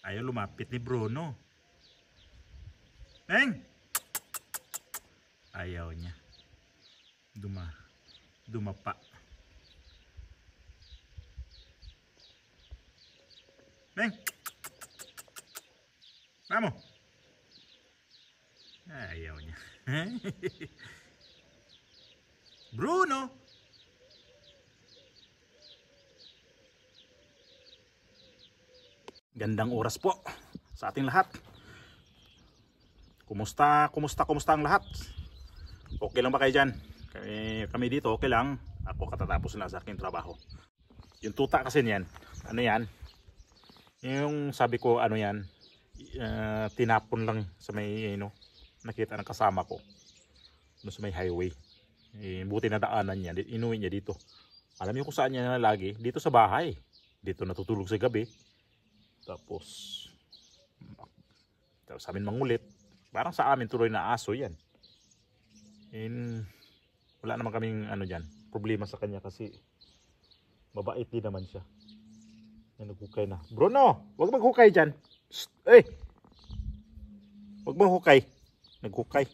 Ayaw lumapit ni Bruno. Meng! Ayaw niya. Dumapa. Meng! Vamos! Ayaw niya. Bruno! Gandang oras po sa ating lahat. Kumusta ang lahat? Okay lang ba kayo dyan? Kami dito okay lang. Ako katatapos na sa aking trabaho. Yung tuta kasi niyan, ano yan? Yung sabi ko ano yan, tinapon lang sa may nakita ng kasama ko doon sa may highway. Buti na daanan niya, inuwi niya dito. Alam niyo kung saan niya nalagi? Dito sa bahay. Dito natutulog sa gabi. Tapos sa amin mangulit. Parang sa amin tuloy na aso yan. Wala naman kaming dyan, problema sa kanya kasi mabait din naman siya. Naghukay na. Bruno, wag maghukay dyan. Eh! Wag maghukay. Naghukay.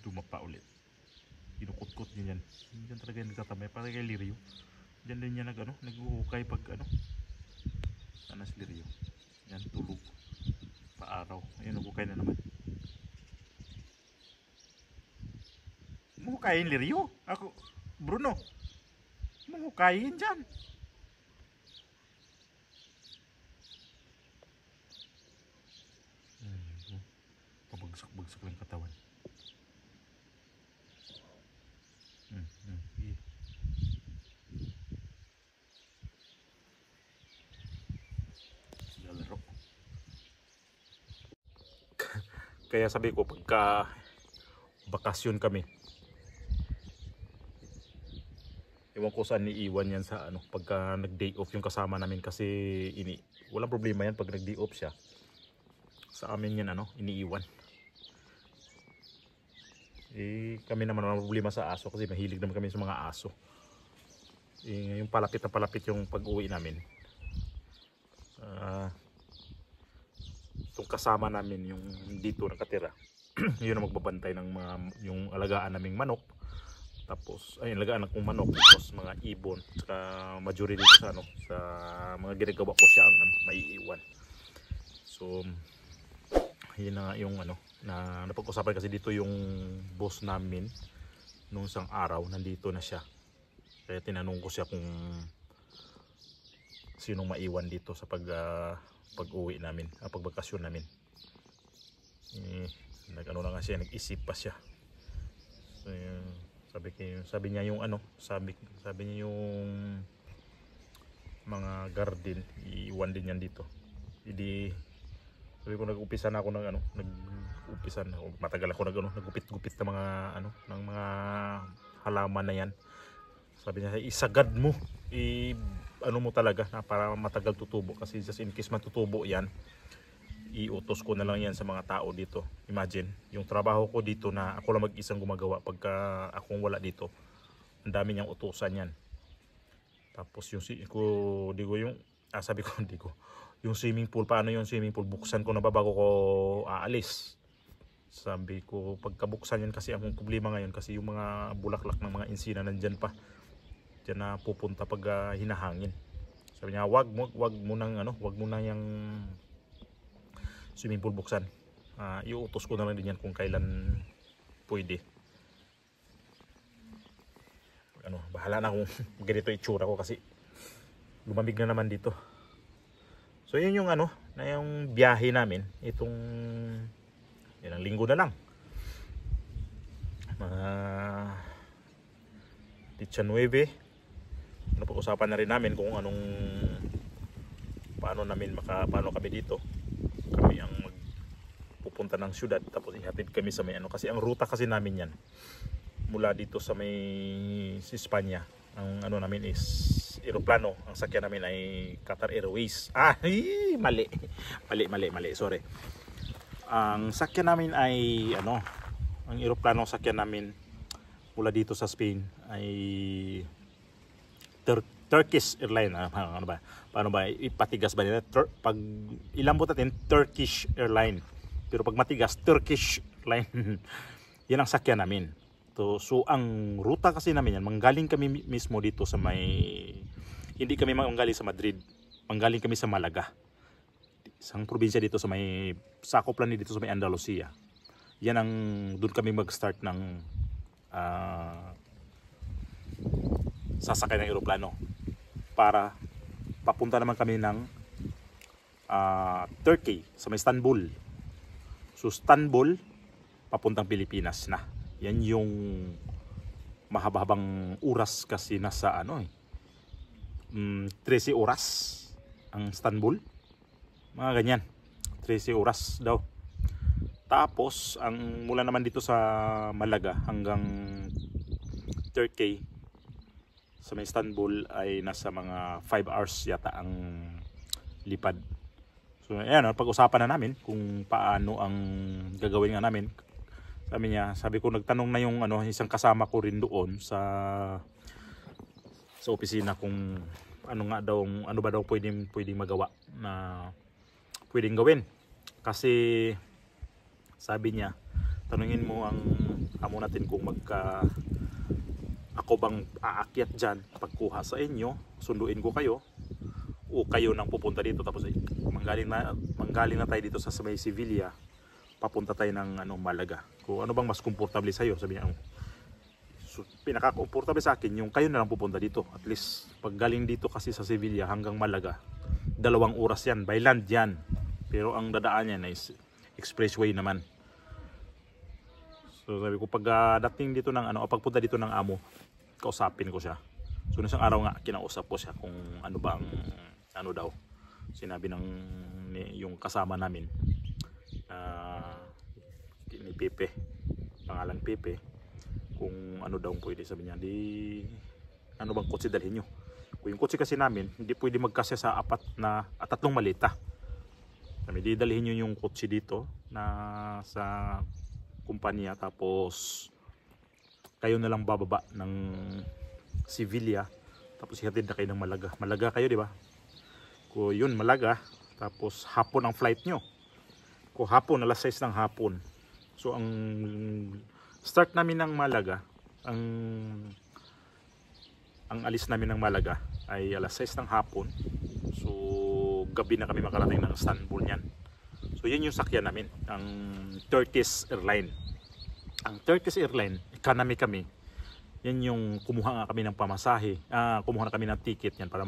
Dumapa ulit. Kinukot-kot niya yan. Diyan talaga yung nagtatamay. Parang kay Lirio. Diyan din niya naghuhukay pag sana si Lirio. Yan, tulog. Paaraw. Ayun, naghukay na naman. Hukayin Lirio. Ako, Bruno. Hukayin dyan. Pabagsak-bagsak lang katawan. Lalaro. Kaya sabi ko pagka bakasyon kami, ewan ko saan iiwan yan sa pagka nag-day off yung kasama namin kasi walang problema yan pag nag-day off siya. Sa amin yan iniiwan. Kami naman walang problema sa aso kasi mahilig naman kami sa mga aso. Yung palapit na palapit yung pag-uwi namin. Itong kasama namin yung dito nakatira. Yun ang magbabantay ng yung alagaan naming manok. Tapos ayun, alagaan akong manok, tapos mga ibon, saka majority dito sa mga ginagawa ko siya ang maiiwan. So yun na yung na napag-usapan kasi dito yung boss namin nung isang araw, nandito na siya. Kaya tinanong ko siya kung sinong maiwan dito sa pag-uwi namin, pagbakasyon namin. Na nga siya, nag-isip pa siya. So, sabi niya yung sabi niya yung mga garden iiwan din yan dito. Sabi ko nag-umpisa na ako matagal ako nagupit-gupit ng mga ng mga halaman na yan. Sabi niya isagad mo, mo talaga na para matagal tutubo kasi just in case matutubo yan, iutos ko na lang yan sa mga tao dito. Imagine, yung trabaho ko dito na ako lang mag-isang gumagawa pagka akong wala dito. Ang dami niyang utusan yan. Tapos yung swimming pool, paano yung swimming pool? Buksan ko na ba bago ko aalis? Sabi ko, pagkabuksan yan kasi ang problema ngayon kasi yung mga bulaklak ng mga insina nandyan pa. Diyan na pupunta pag hinahangin. Sabi niya, wag mo nang yung swimming pool buksan. Iuutos ko na lang din yan kung kailan pwede. Bahala na kung ganito itsura ko kasi lumamig na naman dito. So yun yung na yung biyahe namin itong ilang linggo na lang. Titsa 9. Napag-usapan na rin namin kung paano kami dito. Kami ang magpupunta ng syudad tapos ihatid kami sa may kasi ang ruta kasi namin yan mula dito sa may Espanya. Ang namin is eroplano. Ang sakyan namin ay Qatar Airways. Mali, sorry. Ang sakyan namin ay ang eroplano sakyan namin mula dito sa Spain ay Turkish airline. Ano ba? Paano ba ipatigas ba nila? Pag ilambot natin Turkish airline. Pero pag matigas, Turkish airline. Yan ang sakyan namin. So ang ruta kasi namin yan, manggaling kami mismo dito sa may, hindi kami manggaling sa Madrid, manggaling kami sa Malaga, isang probinsya dito sa may, sakop lang dito sa may Andalusia. Yan ang, doon kami mag-start ng sasakay ng eroplano para papunta naman kami ng Turkey sa may Istanbul. So Istanbul papuntang Pilipinas na. Yan yung mahaba-habang oras kasi nasa 13 oras ang Istanbul. Mga ganyan. 13 oras daw. Tapos ang mula naman dito sa Malaga hanggang Turkey sa may Istanbul ay nasa mga 5 hours yata ang lipad. So ayan, pag-usapan na namin kung paano ang gagawin nga namin. Sabi ko nagtanong na yung isang kasama ko rin doon sa opisina kung ano ba daw pwedeng magawa na pwedeng gawin. Kasi sabi niya, tanungin mo ang amo natin kung ako bang aakyat dyan pagkuha sa inyo, sunduin ko kayo o kayo nang pupunta dito, tapos manggaling na tayo dito sa may Sevilla, papunta tayo ng Malaga. Kung ano bang mas komportable sa iyo, sabi niya. So, pinaka-komportable sa akin yung kayo na lang pupunta dito. At least pag galing dito kasi sa Sevilla hanggang Malaga, 2 oras yan, by land yan. Pero ang dadaan niya is expressway naman. So sabi ko pag dating dito ng pagpunta dito ng amo, kausapin ko siya. So isang araw nga kinausap ko siya kung ano bang daw. Sinabi yung kasama namin, ni Pepe, pangalan Pepe, kung ano daw pwede. Sabi niya, ano bang kotse dalhin nyo? Kung yung kotse kasi namin hindi pwede magkasya sa 3 maleta. Sabi, di dalhin nyo yung kotse dito na sa kumpanya, tapos kayo na lang bababa ng Sevilla, tapos ihatid na kayo ng Malaga kayo, di ba? Kung yun Malaga, tapos hapon ang flight nyo. Kung hapon, alas 6 ng hapon. So ang start namin ng Malaga, ang alis namin ng Malaga ay alas 6 ng hapon. So gabi na kami makarating ng Istanbul niyan. So yun yung sakyan namin, ang Turkish Airline. Ang Turkish Airline, economy kami. Yan yung kumuha nga kami ng pamasahe. Kumuha na kami ng ticket yan para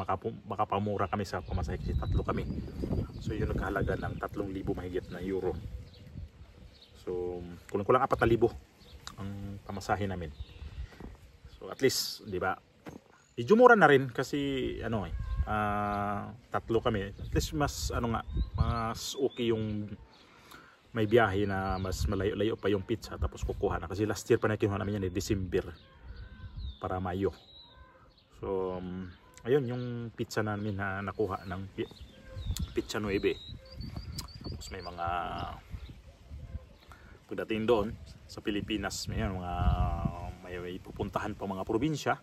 makapamura kami sa pamasahe kasi 3 kami. So yun nagkahalaga ng 3,000 mahigit na euro. So kulang-kulang 4,000 ang pamasahe namin. So at least, di ba? Medyo mura na rin kasi 3 kami. At least mas mas okay yung may biyahe na mas malayo-layo pa yung pizza, tapos kukuha na. Kasi last year pa na kinuha namin yan December para Mayo. So ayun yung pizza namin na nakuha ng Pizza 9. Tapos may mga pagdating doon sa Pilipinas, may pupuntahan pa mga probinsya.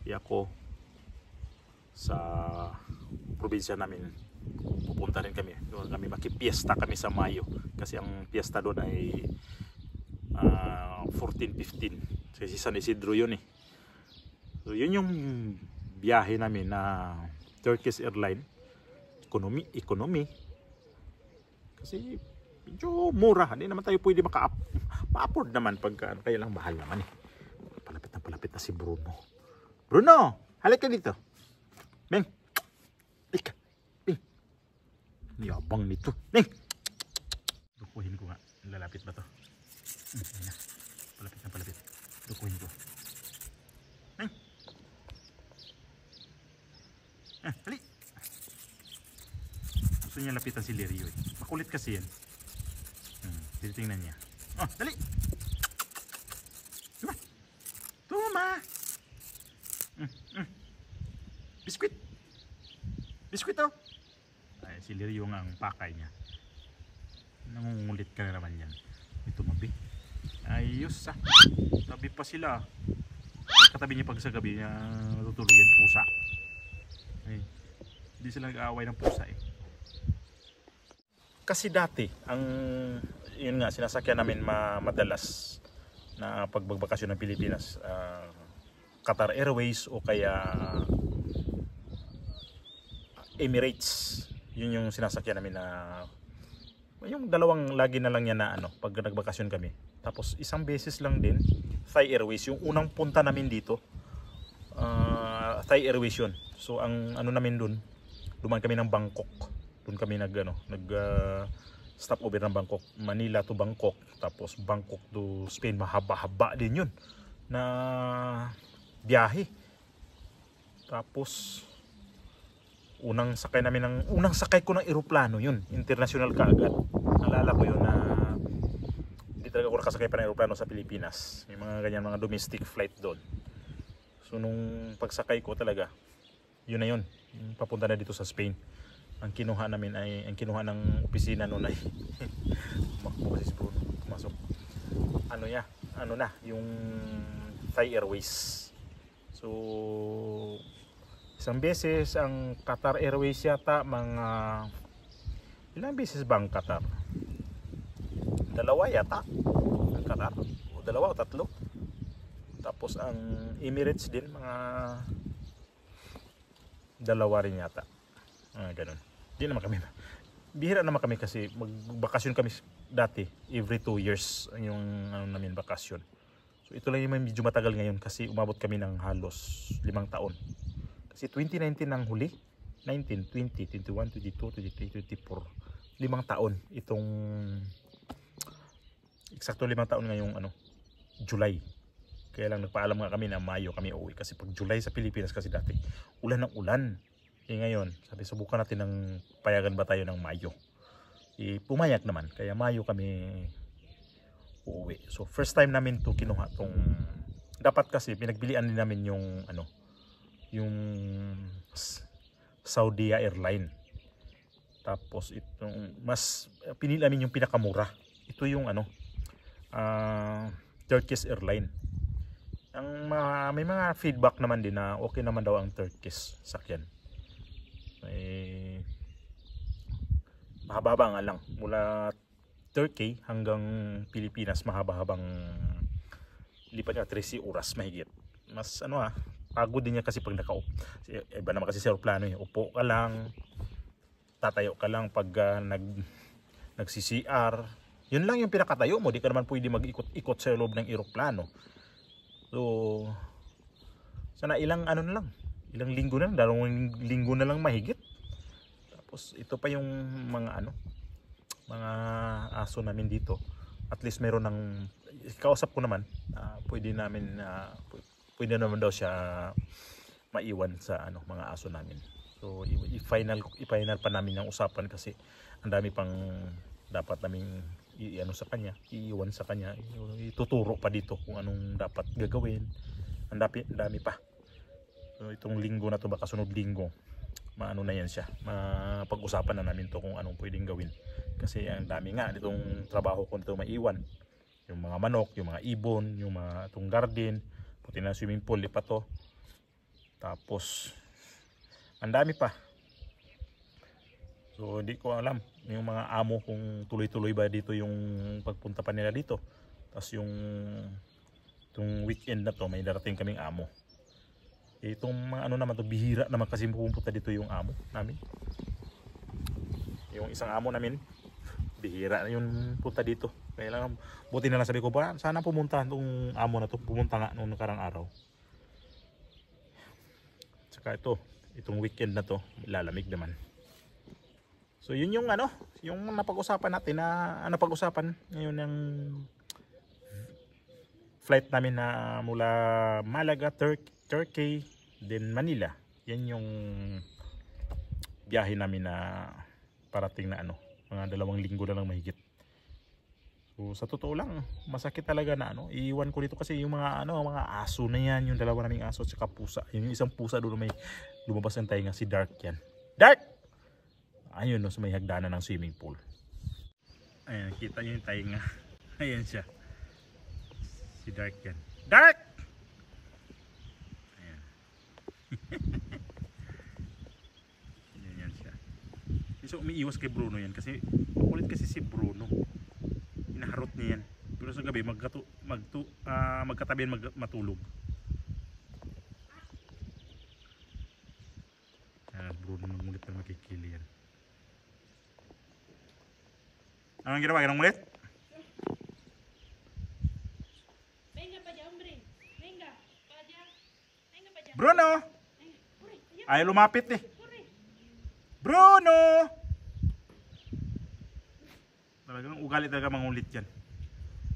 Ako sa probinsya namin pupunta rin kami. Doon kami makipiesta kami sa Mayo kasi ang piesta doon ay 14-15 kasi San Isidro yun eh. So yun yung biyahe namin na Turkish Airline economy kasi medyo mura. Hindi naman tayo pwede ma-afford naman pagka kaya lang mahal naman eh. Palapit na si Bruno. Bruno, halika dito. Beng. Ika. Beng. Yabang nito. Beng. Dukuhin ko nga. Lalapit ba to? Ayan na. Palapit. Dukuhin ko. Beng. Hali. Gusto niya lapitan si Lirio eh. Makulit kasi yan. Titingnan niya. Oh, dali. Tuma. Biskuit oh. Ay, si Lirio nga ang pakay niya. Nangungulit ka na naman yan. Ito mabi. Ayos ah. Tabi pa sila. Katabi niya pag sa gabi niya natutulog yan pusa. Ay, hindi sila nag-aaway ng pusa eh. Kasi dati, yun nga, sinasakyan namin madalas na pagbabakasyon ng Pilipinas, Qatar Airways o kaya Emirates. Yun yung sinasakyan namin na yung dalawang lagi na lang yan na pag nagbakasyon kami. Tapos isang beses lang din Thai Airways, yung unang punta namin dito, Thai Airways yun. So ang namin dun, dumaan kami ng Bangkok. Doon kami nag stopover ng Bangkok, Manila to Bangkok, tapos Bangkok to Spain. Mahaba-haba din yun na biyahe. Tapos unang sakay ko ng eroplano yun, international kaagad. Naalala ko yun na hindi talaga ako nakasakay pa ng eroplano sa Pilipinas. May mga ganyan, mga domestic flight doon. So nung pagsakay ko talaga, yun na yun, papunta na dito sa Spain. Ang kinuha ng opisina noon ay makbo kasi si Bruno, pumasok. Yung Thai Airways. So isang beses ang Qatar Airways yata, mga ilang beses ba ang Qatar? Dalawa yata ang Qatar, o dalawa o tatlo. Tapos ang Emirates din, mga dalawa rin yata. Ganun. Di naman kami, bihira naman kami kasi magbakasyon kami dati every 2 years yung namin bakasyon. So ito lang yung medyo matagal ngayon kasi umabot kami ng halos 5 taon. Kasi 2019 ang huli, 19, 20, 21, 22, 23, 24, 5 taon itong eksakto 5 taon ngayong July. Kaya lang nagpaalam nga kami na Mayo kami uuwi kasi pag July sa Pilipinas kasi dati ulan ng ulan. Ngayon, sabi subukan natin ng payagan ba tayo ng Mayo. Pumayag naman, kaya Mayo kami uuwi. So first time namin to kinuha tong, dapat kasi pinagbilian din namin yung Saudi Airline. Tapos itong mas pinili namin yung pinakamura. Ito yung Turkish Airline. May mga feedback naman din na okay naman daw ang Turkish sakyan. Mahaba-haba nga lang mula Turkey hanggang Pilipinas, mahaba-habang lipat niya 13 oras mahigit. Mas pagod din niya kasi pag iba naman kasi sa aeroplano upo ka lang, tatayo ka lang pag nag-CCR. Yun lang yung pinakatayo mo, di ka naman pwede mag-ikot-ikot sa loob ng aeroplano. So sana ilang linggo na lang, 2 linggo na lang mahigit. Tapos ito pa yung mga mga aso namin dito. At least meron ng kausap ko naman, pwede naman daw siya maiwan sa mga aso namin. So i-final pa namin ang usapan kasi ang dami pang dapat naming sa kanya, iiwan sa kanya, ituturo pa dito kung anong dapat gagawin. Ang dami pa. So itong linggo na to, baka sunod linggo na yan siya, mapag-usapan na namin to kung anong pwedeng gawin. Kasi ang dami nga ditong trabaho ko nito maiwan. Yung mga manok, yung mga ibon, yung mga itong garden, puti na swimming pool, lipat to. Tapos ang dami pa. So hindi ko alam yung mga amo kung tuloy-tuloy ba dito yung pagpunta pa nila dito. Tapos itong weekend na to may darating kaming amo. Itong mga naman to, bihira naman kasi pupunta dito yung amo namin. Yung isang amo namin, bihira yung punta dito. Kaya lang, buti na lang sabi ko ba, sana pumunta itong amo na to. Pumunta nga noong nakarang araw. Tsaka itong weekend na to, lalamig naman. So yun yung yung napag-usapan natin na napag-usapan ngayon ng flight namin na mula Malaga, Turkey, then Manila. Yan yung biyahe namin na parating na mga 2 linggo na lang mahigit. So sa totoo lang, masakit talaga na iiwan ko dito kasi yung mga mga aso na yan, yung 2 naming aso at saka pusa. Yung isang pusa doon may lumabas ng tainga, si Dark yan. Dark! Ayun sa may hagdanan ng swimming pool. Ayan, kita nyo yung tainga. Ayan siya. Si Dark yan. Dark! Ayan. Kaso umiiwas kay Bruno yan kasi makulit kasi si Bruno. Hinaharot niya yan. Pero sa gabi magkatabi yan matulog. Bruno nangulit na makikili yan. Anong ginawa? Ganang ulit? Venga pa dyan, hombre. Venga pa dyan. Venga pa dyan. Bruno! Ayaw lumapit eh. Bruno! Talagang ugali talaga mangulit yan.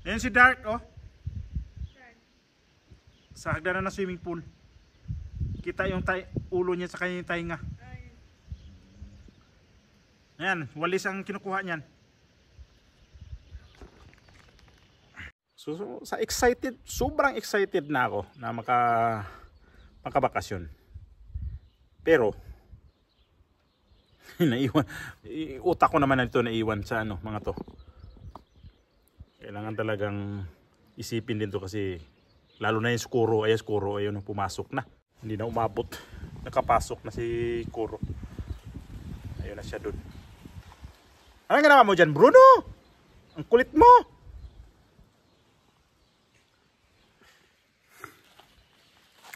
Ayan si Dark, oh. Sa hagdanan na swimming pool. Kita yung ulo niya sa kanyang tainga. Ayan, walis ang kinukuha niyan. So sa excited, sobrang excited na ako na makabakasyon. Pero naiwan, utak ko naman na ito naiwan sa mga to. Kailangan talagang isipin din to kasi lalo na yung Skuro, ayun na pumasok na. Hindi na umabot. Nakapasok na si Kuro. Ayun na siya dun. Anong ginawa mo dyan, Bruno? Ang kulit mo!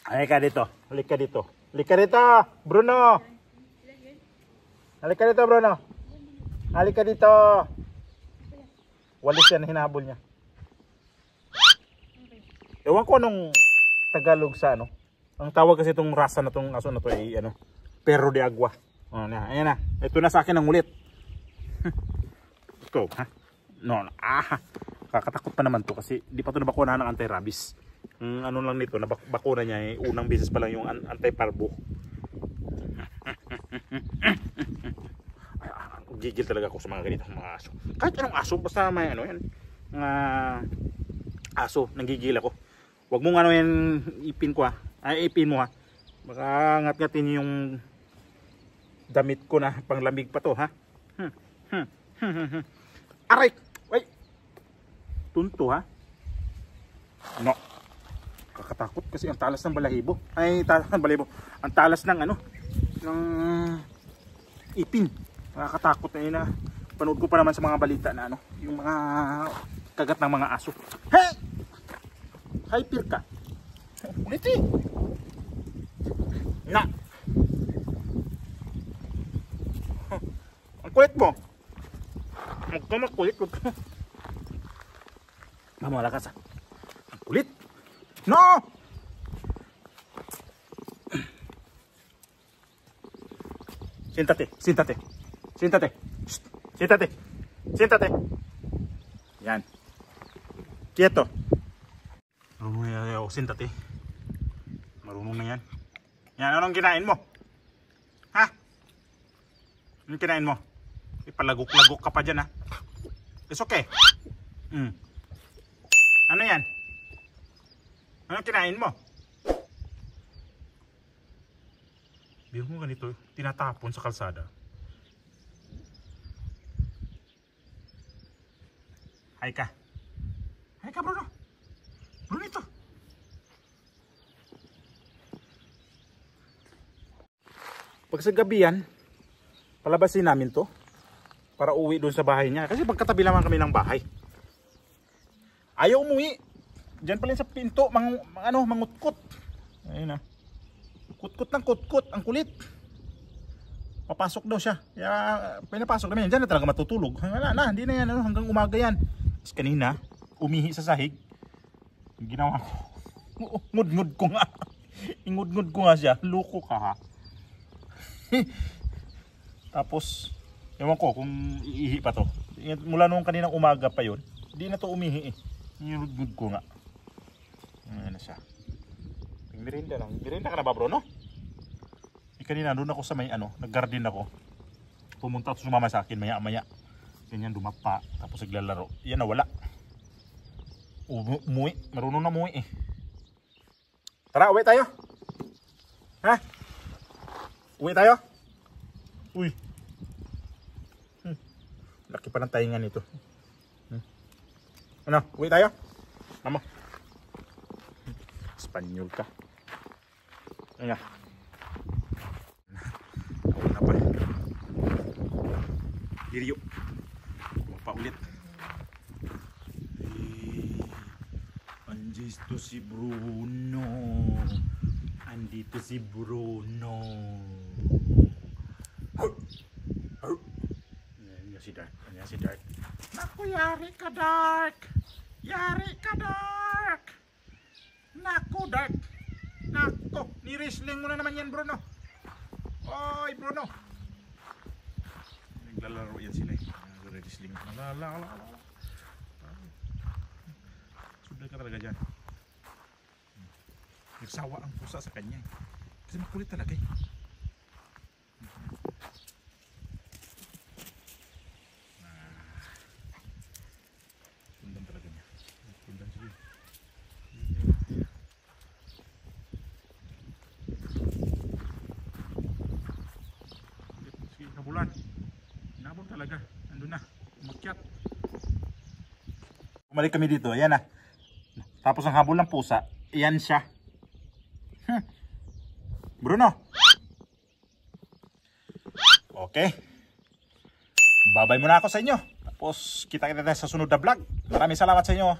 Halika dito. Halika dito. Halika dito, Bruno! Halika dito, Bruno. Halika dito. Walis yan, hinahabol niya. Ewan ko anong Tagalog sa Ang tawag kasi itong rasa na itong aso na ito ay perro de agua. Ayan na. Ito na sa akin ang ulit. Ito, ha? No, kakatakot pa naman to kasi di pa ito nabakuna ng anti-rabies. Ano lang nito, nabakuna niya eh, unang beses pa lang yung anti-parvo. Gigil talaga ako sa mga ganitong mga aso. Kahit anong aso, basta may yan. Mga aso, nanggigil ako. Huwag mong yan, ipin ko ha. Ay, ipin mo ha. Baka ngat-ngatin yung damit ko na panglamig pa to ha. Aray! Ay! Tunto ha. No. Kakatakot kasi ang talas ng balahibo. Ay, talas ng balahibo. Ang talas ng ng ipin. Nakakatakot na panood ko pa naman sa mga balita na yung mga kagat ng mga aso. Hey! Hyper ka. Ulit eh. Na. Ang kulit mo. Huwag ka makulit. Mamalakas ah. Ang kulit. No! Siéntate, siéntate. Siéntate. Siéntate. Siéntate. Yan. Quieto. Siéntate. Marunong na yan. Yan, anong kinain mo? Ha? Anong kinain mo? Ipalagok-lagok ka pa dyan ha. It's okay. Ano yan? Anong kinain mo? Biro mo ganito, tinatapon sa kalsada. Hay ka. Hay ka, Bruno. Brunito. Pag sa gabi yan, palabasin namin to para uwi doon sa bahay niya. Kasi pagkatabi naman kami ng bahay. Ayaw umuwi. Diyan pa rin sa pinto, mangutkot. Ayun na. Kutkot ng kutkot, ang kulit. Papasok daw siya. Kaya pinapasok namin. Diyan na talaga matutulog. Wala na, hindi na yan. Hanggang umaga yan. Tapos kanina, umihi sa sahig. Ginawa ko. Ngud-ngud ko nga. Ingud-ngud ko nga siya. Luko ka ha. Tapos, ewan ko kung iihi pa to. Mula nung kaninang umaga pa yun, hindi na to umihi eh. Ingud-ngud ko nga. Ayan na siya. Mirinda lang. Mirinda ka na ba, Bruno? Kanina doon ako sa may nag-garden ako. Pumunta at sumama sa akin maya-maya. Ganyan dumapa, tapos naglalaro. Yan na wala. Umuwi, marunong na umuwi eh. Tara, uwi tayo. Ha? Uwi tayo? Uy. Laki pa ng taingan nito. Ano, uwi tayo? Mama. Espanyol ka. Ayan. Uwi na pa. Hiryo. Paulit. Andito si Bruno. Andito si Bruno. Yan si Dark. Yan si Dark. Naku, yari ka, Dark. Yari ka, Dark. Naku, Dark. Naku, ni-wrestling mo na naman yan, Bruno. Oy, Bruno. Naglalaro yan sila. Nagre-wrestling. Sudah ka talaga dyan. Nagsawa ang pusa sa kanya. Kasi makulit talaga eh. Sundan talaga niya. Sundan siya. Sige, kabulan. Nabol talaga. Nandun na. Umakyat. Bumalik kami dito. Ayan na. Tapos ang habol ng pusa. Ayan siya. Bruno. Okay. Babay muna ako sa inyo. Tapos kita-kita sa sunod na vlog. Maraming salamat sa inyo.